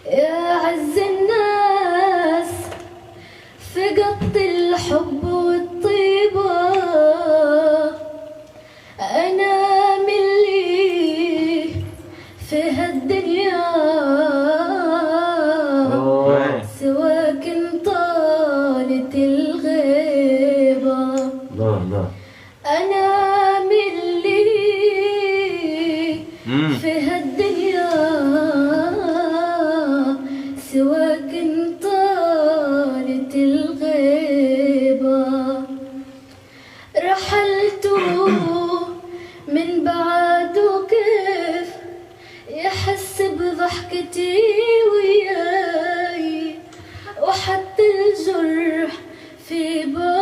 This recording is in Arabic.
يا عز الناس فقدت الحب والطيبة، أنا ملي في هالدنيا سواك طالت الغيبة. أنا ملي في هالدنيا سواك طالت الغيبة. رحلت من بعد وكيف يحس بضحكتي وياي، وحتى الجرح في بالي